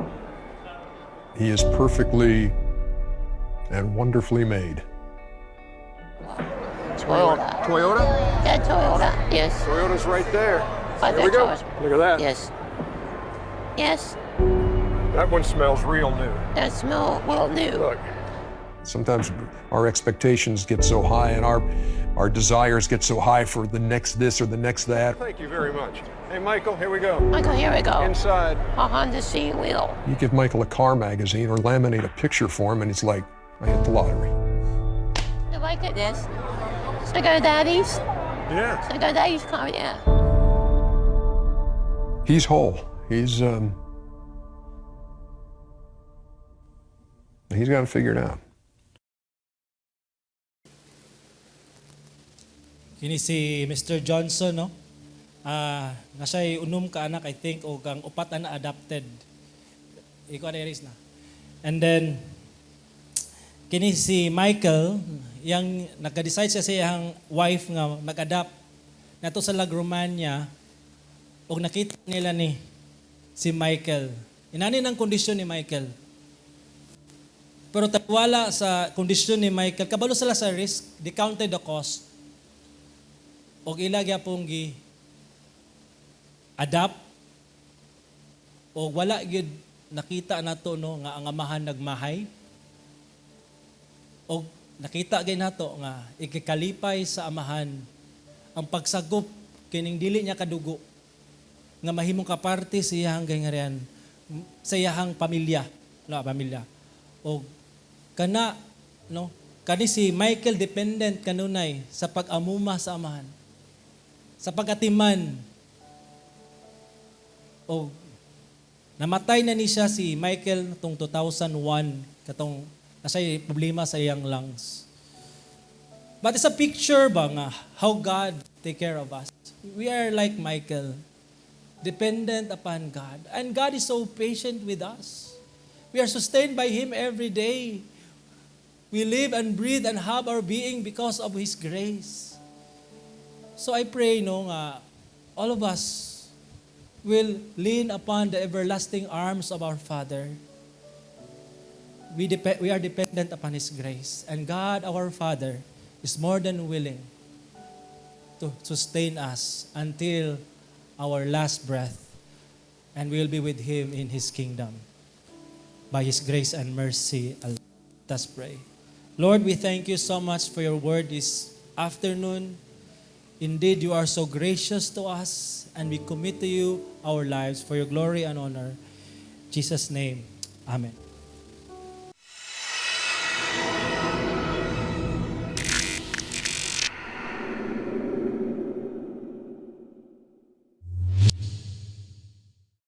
He is perfectly and wonderfully made. Toyota. Toyota? Yeah, Toyota. Yes. Toyota's right there. Oh, There we go. that's Look at that. Yes. Yes. That one smells real new. That smell well new. Look. Sometimes our expectations get so high and our desires get so high for the next this or the next that. Thank you very much. Hey, Michael, here we go. Michael, here we go. Inside. A Honda C wheel. You give Michael a car magazine or laminate a picture for him and it's like, I hit the lottery. You like it, this? Sugar Daddy's? Yeah. Sugar Daddy's car, yeah. He's whole. He's got to figure it out. Kini si Mr. Johnson, no? Nga siya'y unom ka anak, I think, o kang upat na adopted. Ikaw na na. And then, kini si Michael, yang nagka-decide siya sa iyang wife nga mag-adopt nato sa Lagromania, o nakita nila ni si Michael. Inani ng kondisyon ni Michael. Pero wala sa kondisyon ni Michael, kabalo sila sa risk, they counted the cost. O ilagya pong adapt o wala gyud nakita nato no nga ang amahan nagmahay o nakita gyud nato nga ikikalipay sa amahan ang pagsagop kining dili niya kadugo nga mahimong kaparte sa iyang gayngarian sa iyang pamilya o kana no kani si Michael dependent kanunay sa pag-amuma sa amahan sa pagatiman o namatay na ni siya si Michael tong 2001 katong nasay problema sa iyang lungs. But it's a picture ba nga how God take care of us. We are like Michael, dependent upon God. And God is so patient with us. We are sustained by Him every day. We live and breathe and have our being because of His grace. So I pray nga all of us will lean upon the everlasting arms of our Father. We are dependent upon His grace. And God, our Father, is more than willing to sustain us until our last breath. And we will be with Him in His kingdom. By His grace and mercy, let us pray. Lord, we thank you so much for your word this afternoon. Indeed, you are so gracious to us, and we commit to you our lives for your glory and honor. In Jesus' name, amen.